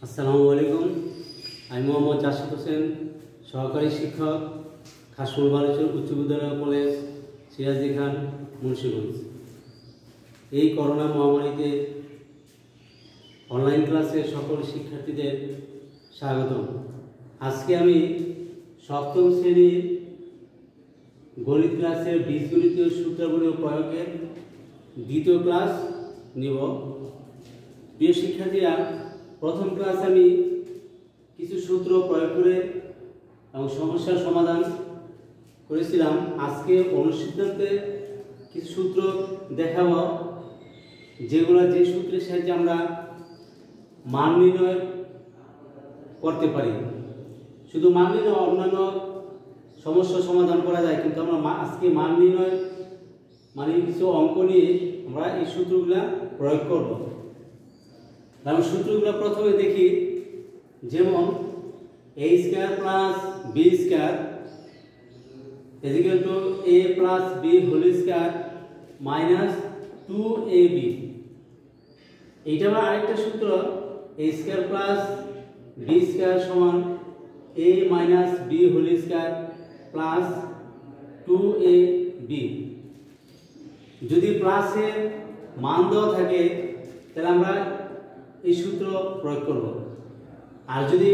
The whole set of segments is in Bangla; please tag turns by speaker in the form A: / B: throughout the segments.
A: আসসালামু আলাইকুম। আমি মোহাম্মদ জাসিদ হোসেন, সহকারী শিক্ষক, খাসপুর বালেশ্বর উচ্চ বিদ্যালয় কলেজ, সিরাজদি খান, মুন্সিগঞ্জ। এই করোনা মহামারীতে অনলাইন ক্লাসে সকল শিক্ষার্থীদের স্বাগতম। আজকে আমি সপ্তম শ্রেণীর গণিত ক্লাসের বীজগণিতীয় সূত্রাবলী ও প্রয়োগের দ্বিতীয় ক্লাস নিব। প্রিয় শিক্ষার্থীরা, প্রথম ক্লাস আমি কিছু সূত্র প্রয়োগ করে এবং সমস্যার সমাধান করেছিলাম। আজকে অনুসিদ্ধান্তে কিছু সূত্র দেখাবো, যে সূত্রের সাহায্যে আমরা মান নির্ণয় করতে পারি। শুধু মান নির্ণয়, অন্যান্য সমস্যা সমাধান করা যায়, কিন্তু আমরা আজকে মান নির্ণয় মানে কিছু অঙ্ক নিয়ে আমরা এই সূত্রগুলা প্রয়োগ করব। আমরা সূত্রগুলো প্রথমে দেখি, যেমন a square plus b square equal to a plus b whole square minus 2ab। এইটা আবার আরেকটা সূত্র, a square plus b square সমান a minus b whole square plus 2ab। যদি প্লাসের মান দেওয়া থাকে তাহলে আমরা এই সূত্র প্রয়োগ করব, আর যদি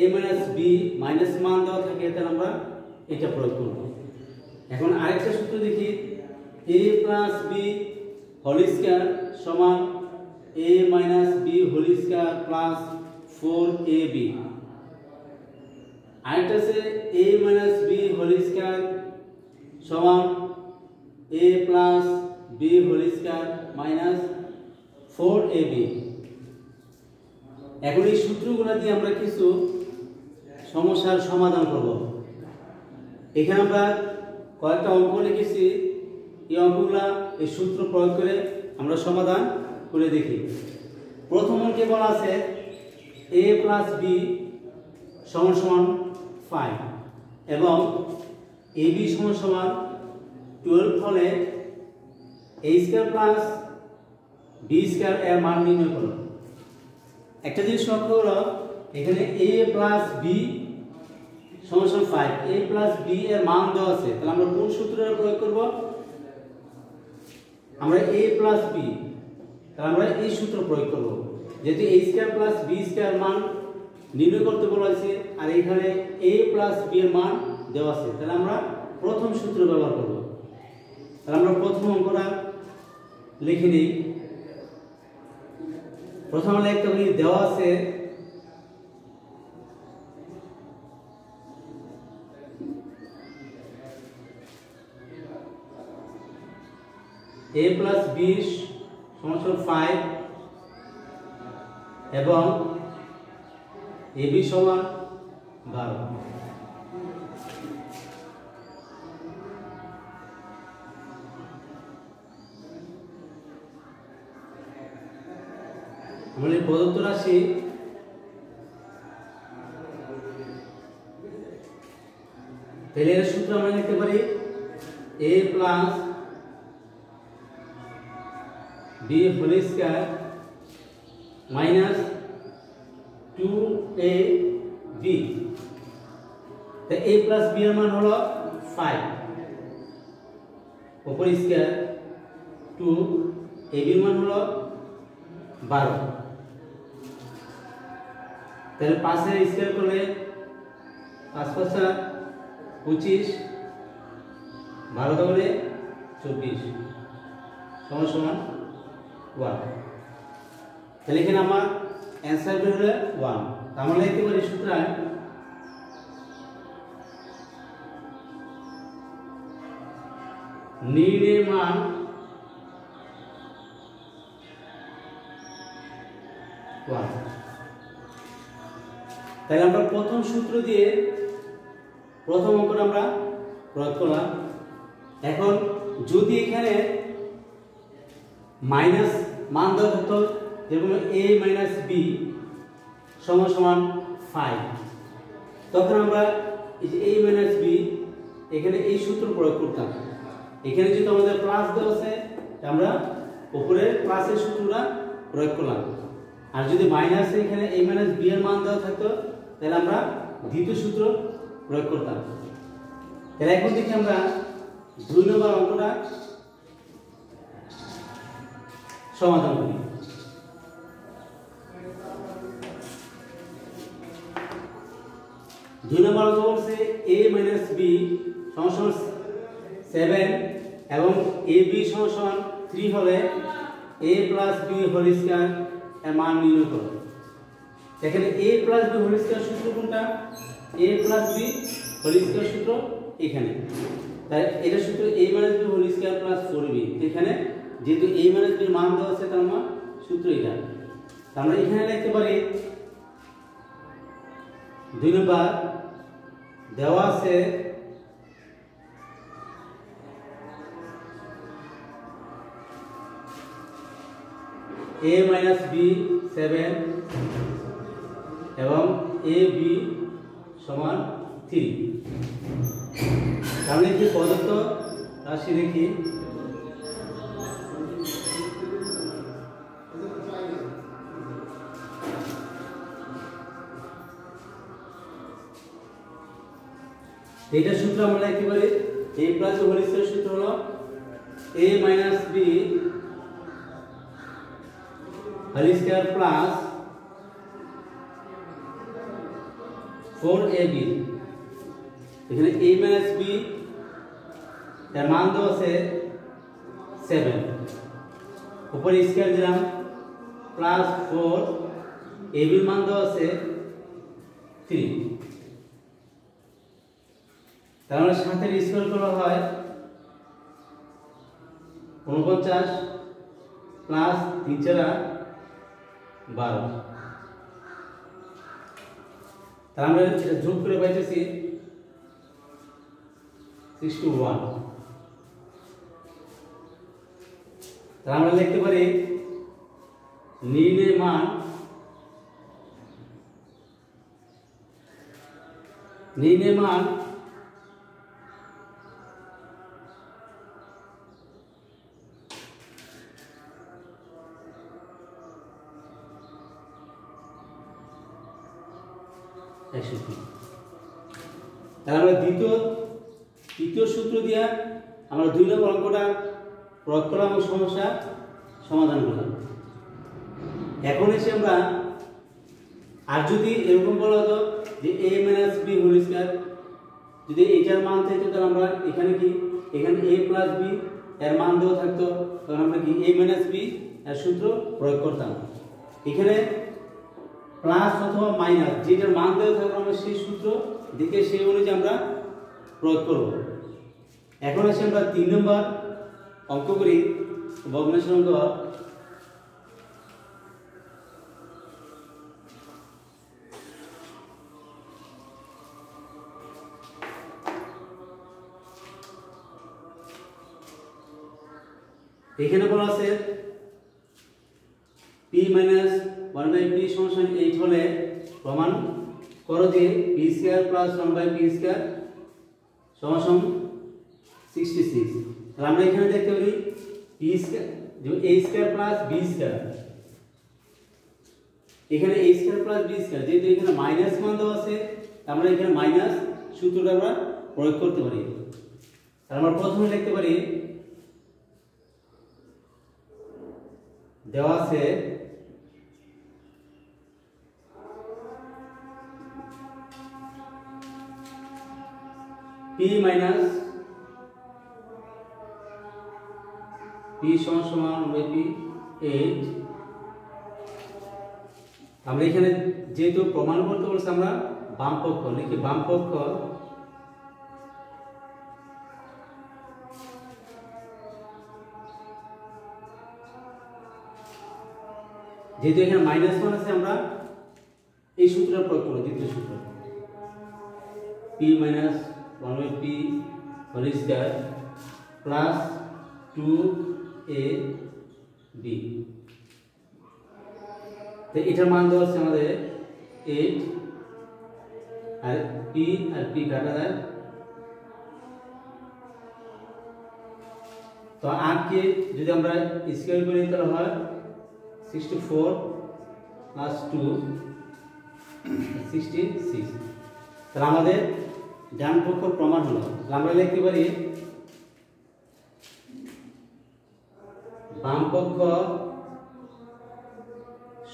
A: a মাইনাস b মাইনাস মান দেওয়া থাকে তাহলে আমরা এটা প্রয়োগ করব। এখন আরেকটা সূত্র দেখি, a plus b whole square সমান a minus b whole square plus 4ab। আরেকটা আছে a minus b whole square সমান a plus b whole square minus 4ab। এখন এই সূত্রগুলো দিয়ে আমরা কিছু সমস্যার সমাধান করব। এখানে আমরা কয়েকটা অঙ্ক লিখেছি, এই অঙ্কগুলা এই সূত্র প্রয়োগ করে আমরা সমাধান করে দেখি। প্রথম অঙ্কে বলা আছে a প্লাস b সমান সমান 5 এবং ab সমান সমান 12 হলে a square plus b square এর মান নির্ণয় করো। একটা জিনিস লক্ষ্য করো, এখানে a প্লাস b সমান সমান 5, a প্লাস b এর মান দেওয়া আছে, তাহলে আমরা কোন সূত্রের প্রয়োগ করব? আমরা a প্লাস b, তাহলে আমরা এই সূত্র প্রয়োগ করব। যেহেতু a square plus b square মান নির্ণয় করতে বলা হয়েছে আর এখানে a প্লাস b এর মান দেওয়া আছে, তাহলে আমরা প্রথম সূত্র ব্যবহার করব। তাহলে আমরা প্রথম অঙ্কটা লিখে নিই। প্রথম লিখতে হবে, দেওয়া আছে a প্লাস b সমান 5 এবং ab সমান 12। আমাদের প্রদত্ত রাশি তেলের সূত্র আমরা লিখতে পারি a plus b whole square minus 2ab। তো a প্লাস b এর মান হলো 5, উপর স্কয়ার 2, ab এর মান হলো 12। তাহলে 5 এর স্কয়ার করলে 5 5 25, 12 তাহলে 24 সমান সমান 1। তাহলে এখানে আমার অ্যানসার বের হলো 1। তাহলে লিখতে পারি সুতরাং নির্ণয় মান তাহলে আমরা প্রথম সূত্র দিয়ে প্রথম অঙ্কটা আমরা প্রয়োগ করলাম। এখন যদি এখানে মাইনাস মান দেওয়া থাকতো, যেরকম a মাইনাস b সমান সমান 5, তখন আমরা এই যে a মাইনাস b এখানে এই সূত্র প্রয়োগ করতাম। এখানে যেহেতু আমাদের প্লাস দেওয়া আছে, আমরা উপরে প্লাসের সূত্রটা প্রয়োগ করলাম। আর যদি মাইনাস এখানে a মাইনাস b এর মান দেওয়া থাকতো তাহলে আমরা দ্বিতীয় সূত্র প্রয়োগ করতাম। তাহলে এখন দেখি আমরা 2 নম্বর অঙ্কটা সমাধান করি। দুই নম্বর অঙ্ক বলছে a মাইনাস b সমান 7 এবং ab সমান 3 হলে a plus b whole square এর মান নির্ণয় করো। এখানে a plus b whole square সূত্র কোনটা? a plus b whole square সূত্র এখানে, তাই এটা সূত্র a minus b whole square plus 4b। এখানে যেহেতু a মাইনাস b এর মান দেওয়া আছে তার মানে সূত্র এটা। আমরা এখানে লিখতে পারি 2 নম্বর দেওয়া আছে a মাইনাস b 7 এবং ab সমান 3। তাহলে কি প্রদত্ত রাশি দেখি। এটা সূত্র আমরা লিখতে পারি a plus b whole square সূত্র হলো a minus b whole square plus 4ab। এখানে a মাইনাস b এর মান দেওয়া আছে 7, উপরে স্কয়ার দিলাম প্লাস 4 ab এর মান দেওয়া আছে 3। তাহলে সাথে স্কয়ার করা হয় 49 প্লাস 3 4 12। তাহলে আমরা এটা যোগ করে পাইতেছি 61। তাহলে আমরা লিখতে পারি নির্ণয় মান তাহলে আমরা তৃতীয় সূত্র দিয়ে আমরা 2 নম্বর অঙ্কটা প্রয়োগ করলাম এবং সমস্যা সমাধান করলাম। এখন এসে আমরা আর যদি এরকম বলা হতো যে a minus b whole square, যদি এটার মান থাকতো তাহলে আমরা এখানে a প্লাস b এর মান দেওয়া থাকতো তখন আমরা কি a মাইনাস b এর সূত্র প্রয়োগ করতাম। এখানে প্লাস অথবা মাইনাস যেটার মান দেওয়া থাকবে আমরা সেই সূত্র দেখে সেই অনুযায়ী আমরা প্রয়োগ করব। এখন আসে আমরা 3 নম্বর অঙ্ক করি, ভগ্নাংশের অঙ্ক। এখানে বলা আছে p মাইনাস 1/p সমান 8 হলে প্রমাণ করো যে p square plus 1/p square সমান 66। তাহলে আমরা এখানে দেখতে পারি p স্কয়ার যে a square plus b square, এখানে a square plus b square যেহেতু এখানে মাইনাস মান দেওয়া আছে আমরা এখানে মাইনাস সূত্রটা আমরা প্রয়োগ করতে পারি। তাহলে আমরা প্রথমে লিখতে পারি দেওয়া আছে p মাইনাস p সমান p 8। আমরা এখানে যেহেতু প্রমাণ করতে বলছি আমরা বাম পক্ষ লিখি, বাম পক্ষ যেহেতু এখানে মাইনাস মান আছে আমরা এই সূত্রটা প্রয়োগ করব। দ্বিতীয় সূত্র p minus 1/p whole square plus 2ab। তো এটার মান দেওয়া আছে আমাদের 8 আর p কাটা যায়, তো 8 কে যদি আমরা স্কয়ার করি তাহলে হয় 64 প্লাস 2 66। তাহলে আমাদের ডান পক্ষ প্রমাণ হলো। আমরা লিখতে পারি বাম পক্ষ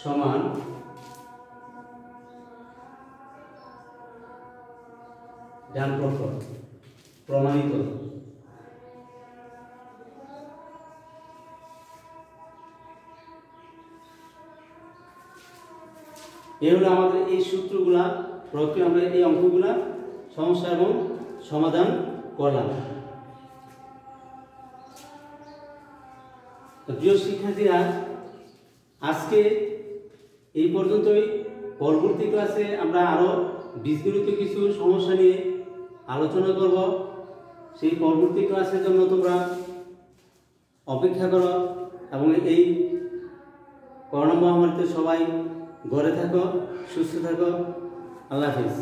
A: সমান ডান পক্ষ প্রমাণিত। এই হলো আমাদের এই সূত্রগুলা প্রয়োগ করে আমরা এই অঙ্কগুলা সমস্যা এবং সমাধান করলাম। প্রিয় শিক্ষার্থীরা, আজকে এই পর্যন্তই। পরবর্তী ক্লাসে আমরা আরো বীজগণিত কিছু সমস্যা নিয়ে আলোচনা করব। সেই পরবর্তী ক্লাসের জন্য তোমরা অপেক্ষা করো এবং এই করোনা মহামারীতে সবাই ঘরে থাকো, সুস্থ থাকো। আল্লাহ হাফেজ।